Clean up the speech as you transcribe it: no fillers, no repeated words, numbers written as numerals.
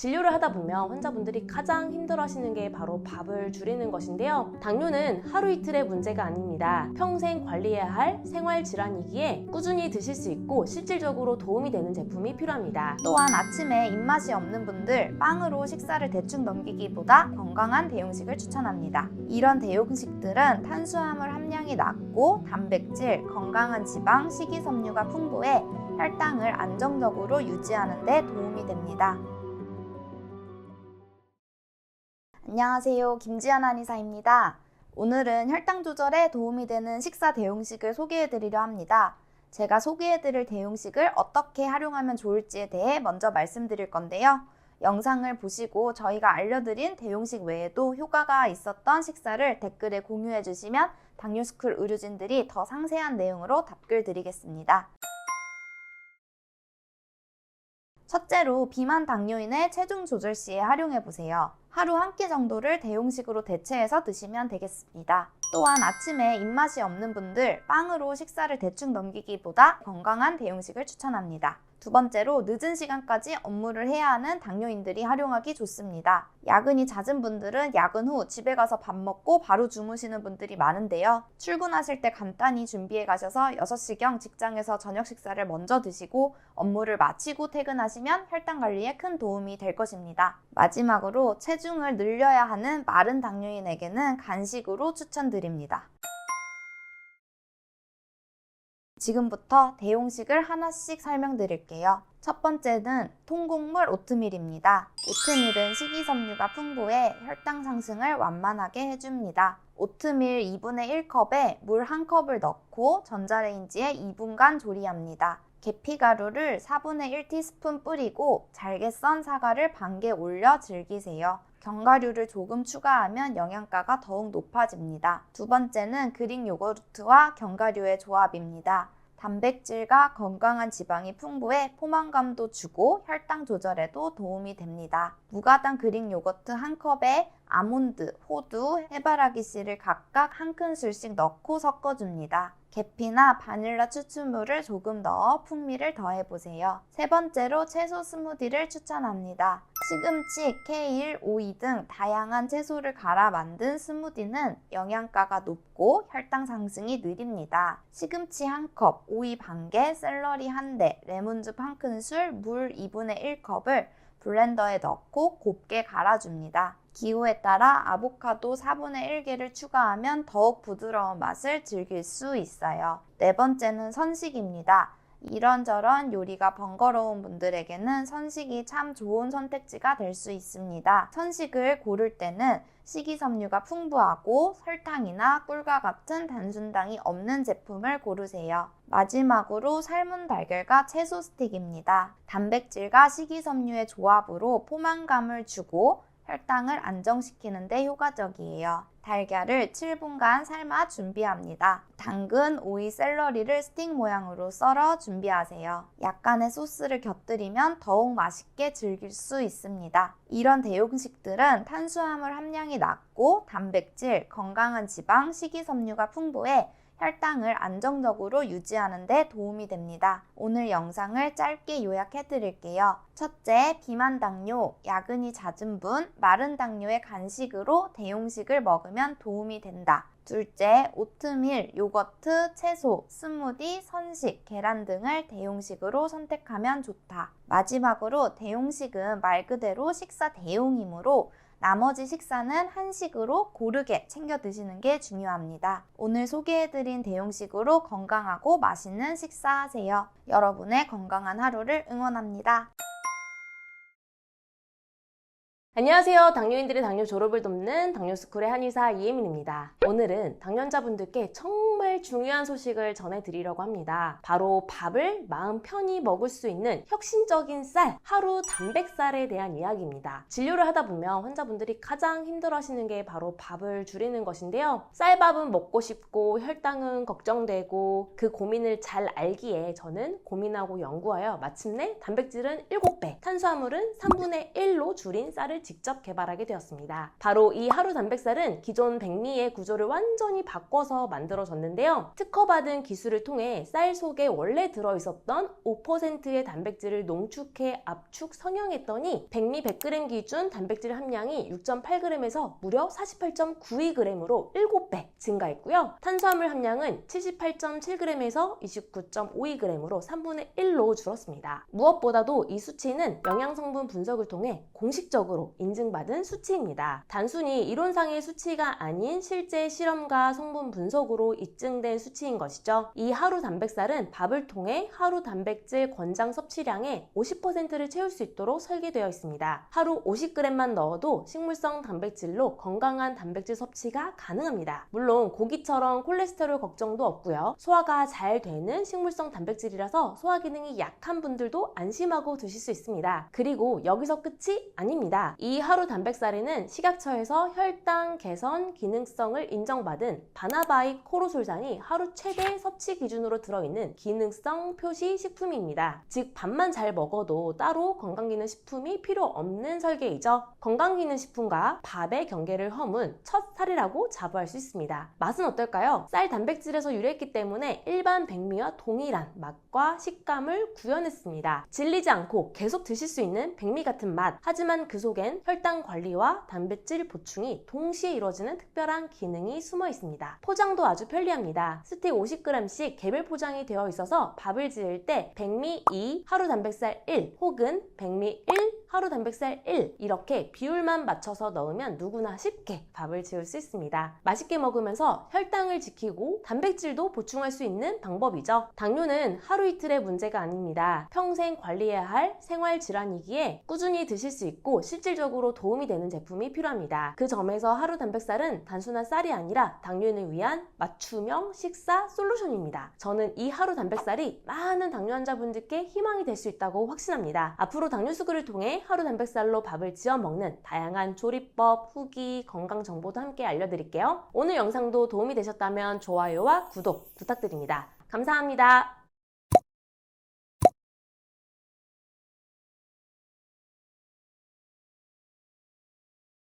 진료를 하다 보면 환자분들이 가장 힘들어하시는 게 바로 밥을 줄이는 것인데요. 당뇨는 하루 이틀의 문제가 아닙니다. 평생 관리해야 할 생활질환이기에 꾸준히 드실 수 있고 실질적으로 도움이 되는 제품이 필요합니다. 또한 아침에 입맛이 없는 분들, 빵으로 식사를 대충 넘기기보다 건강한 대용식을 추천합니다. 이런 대용식들은 탄수화물 함량이 낮고 단백질, 건강한 지방, 식이섬유가 풍부해 혈당을 안정적으로 유지하는 데 도움이 됩니다. 안녕하세요. 김지연 한의사입니다. 오늘은 혈당 조절에 도움이 되는 식사 대용식을 소개해드리려 합니다. 제가 소개해드릴 대용식을 어떻게 활용하면 좋을지에 대해 먼저 말씀드릴 건데요. 영상을 보시고 저희가 알려드린 대용식 외에도 효과가 있었던 식사를 댓글에 공유해 주시면 당뇨스쿨 의료진들이 더 상세한 내용으로 답글 드리겠습니다. 첫째로 비만 당뇨인의 체중 조절 시에 활용해 보세요. 하루 한 끼 정도를 대용식으로 대체해서 드시면 되겠습니다. 또한 아침에 입맛이 없는 분들, 빵으로 식사를 대충 넘기기보다 건강한 대용식을 추천합니다. 두 번째로 늦은 시간까지 업무를 해야 하는 당뇨인들이 활용하기 좋습니다. 야근이 잦은 분들은 야근 후 집에 가서 밥 먹고 바로 주무시는 분들이 많은데요. 출근하실 때 간단히 준비해 가셔서 6시경 직장에서 저녁 식사를 먼저 드시고 업무를 마치고 퇴근하시면 혈당 관리에 큰 도움이 될 것입니다. 마지막으로 체중을 늘려야 하는 마른 당뇨인에게는 간식으로 추천드립니다. 지금부터 대용식을 하나씩 설명드릴게요. 첫 번째는 통곡물 오트밀입니다. 오트밀은 식이섬유가 풍부해 혈당 상승을 완만하게 해줍니다. 오트밀 2분의 1컵에 물 1컵을 넣고 전자레인지에 2분간 조리합니다. 계피가루를 4분의 1티스푼 뿌리고 잘게 썬 사과를 반 개 올려 즐기세요. 견과류를 조금 추가하면 영양가가 더욱 높아집니다. 두 번째는 그릭 요거트와 견과류의 조합입니다. 단백질과 건강한 지방이 풍부해 포만감도 주고 혈당 조절에도 도움이 됩니다. 무가당 그릭 요거트 1컵에 아몬드, 호두, 해바라기 씨를 각각 1큰술씩 넣고 섞어줍니다. 계피나 바닐라 추출물을 조금 넣어 풍미를 더해보세요. 세 번째로 채소 스무디를 추천합니다. 시금치, 케일, 오이 등 다양한 채소를 갈아 만든 스무디는 영양가가 높고 혈당 상승이 느립니다. 시금치 1컵, 오이 반개, 샐러리 1대, 레몬즙 1큰술, 물 2분의 1컵을 블렌더에 넣고 곱게 갈아줍니다. 기호에 따라 아보카도 4분의 1개를 추가하면 더욱 부드러운 맛을 즐길 수 있어요. 네 번째는 선식입니다. 이런저런 요리가 번거로운 분들에게는 선식이 참 좋은 선택지가 될 수 있습니다. 선식을 고를 때는 식이섬유가 풍부하고 설탕이나 꿀과 같은 단순당이 없는 제품을 고르세요. 마지막으로 삶은 달걀과 채소 스틱입니다. 단백질과 식이섬유의 조합으로 포만감을 주고 혈당을 안정시키는 데 효과적이에요. 달걀을 7분간 삶아 준비합니다. 당근, 오이, 샐러리를 스틱 모양으로 썰어 준비하세요. 약간의 소스를 곁들이면 더욱 맛있게 즐길 수 있습니다. 이런 대용식들은 탄수화물 함량이 낮고 단백질, 건강한 지방, 식이섬유가 풍부해 혈당을 안정적으로 유지하는 데 도움이 됩니다. 오늘 영상을 짧게 요약해 드릴게요. 첫째, 비만 당뇨, 야근이 잦은 분, 마른 당뇨의 간식으로 대용식을 먹으면 도움이 된다. 둘째, 오트밀, 요거트, 채소, 스무디, 선식, 계란 등을 대용식으로 선택하면 좋다. 마지막으로 대용식은 말 그대로 식사 대용이므로 나머지 식사는 한식으로 고르게 챙겨 드시는 게 중요합니다. 오늘 소개해드린 대용식으로 건강하고 맛있는 식사하세요. 여러분의 건강한 하루를 응원합니다. 안녕하세요. 당뇨인들의 당뇨 졸업을 돕는 당뇨스쿨의 한의사 이혜민입니다. 오늘은 당뇨자분들께 정말 중요한 소식을 전해드리려고 합니다. 바로 밥을 마음 편히 먹을 수 있는 혁신적인 쌀, 하루 단백살에 대한 이야기입니다. 진료를 하다 보면 환자분들이 가장 힘들어하시는 게 바로 밥을 줄이는 것인데요. 쌀밥은 먹고 싶고 혈당은 걱정되고 그 고민을 잘 알기에 저는 고민하고 연구하여 마침내 단백질은 7배, 탄수화물은 3분의 1로 줄인 쌀을 단백질을 직접 개발하게 되었습니다. 바로 이 하루 단백살은 기존 백미의 구조를 완전히 바꿔서 만들어졌는데요. 특허받은 기술을 통해 쌀 속에 원래 들어있었던 5%의 단백질을 농축해 압축 성형했더니 백미 100g 기준 단백질 함량이 6.8g에서 무려 48.92g으로 7배 증가했고요. 탄수화물 함량은 78.7g에서 29.52g으로 3분의 1로 줄었습니다. 무엇보다도 이 수치는 영양성분 분석을 통해 공식적으로 인증받은 수치입니다. 단순히 이론상의 수치가 아닌 실제 실험과 성분 분석으로 입증된 수치인 것이죠. 이 하루 단백살은 밥을 통해 하루 단백질 권장 섭취량의 50%를 채울 수 있도록 설계되어 있습니다. 하루 50g만 넣어도 식물성 단백질로 건강한 단백질 섭취가 가능합니다. 물론 고기처럼 콜레스테롤 걱정도 없고요. 소화가 잘 되는 식물성 단백질이라서 소화 기능이 약한 분들도 안심하고 드실 수 있습니다. 그리고 여기서 끝이 아닙니다. 이 하루 단백살에는 식약처에서 혈당 개선 기능성을 인정받은 바나바이 코로솔산이 하루 최대 섭취 기준으로 들어있는 기능성 표시 식품입니다. 즉 밥만 잘 먹어도 따로 건강기능식품이 필요 없는 설계이죠. 건강기능식품과 밥의 경계를 허문 첫 사례라고 자부할 수 있습니다. 맛은 어떨까요? 쌀 단백질에서 유래했기 때문에 일반 백미와 동일한 맛과 식감을 구현했습니다. 질리지 않고 계속 드실 수 있는 백미 같은 맛, 하지만 그 속엔 혈당 관리와 단백질 보충이 동시에 이루어지는 특별한 기능이 숨어 있습니다. 포장도 아주 편리합니다. 스틱 50g씩 개별 포장이 되어 있어서 밥을 지을 때 백미 2, 하루 단백살 1 혹은 백미 1, 하루 단백살 1 이렇게 비율만 맞춰서 넣으면 누구나 쉽게 밥을 지을 수 있습니다. 맛있게 먹으면서 혈당을 지키고 단백질도 보충할 수 있는 방법이죠. 당뇨는 하루 이틀의 문제가 아닙니다. 평생 관리해야 할 생활 질환이기에 꾸준히 드실 수 있고 실질적으로 도움이 되는 제품이 필요합니다. 그 점에서 하루 단백살은 단순한 쌀이 아니라 당뇨인을 위한 맞춤형 식사 솔루션입니다. 저는 이 하루 단백살이 많은 당뇨 환자분들께 희망이 될 수 있다고 확신합니다. 앞으로 당뇨수구를 통해 하루 단백살로 밥을 지어 먹는 다양한 조리법, 후기, 건강 정보도 함께 알려드릴게요. 오늘 영상도 도움이 되셨다면 좋아요와 구독 부탁드립니다. 감사합니다.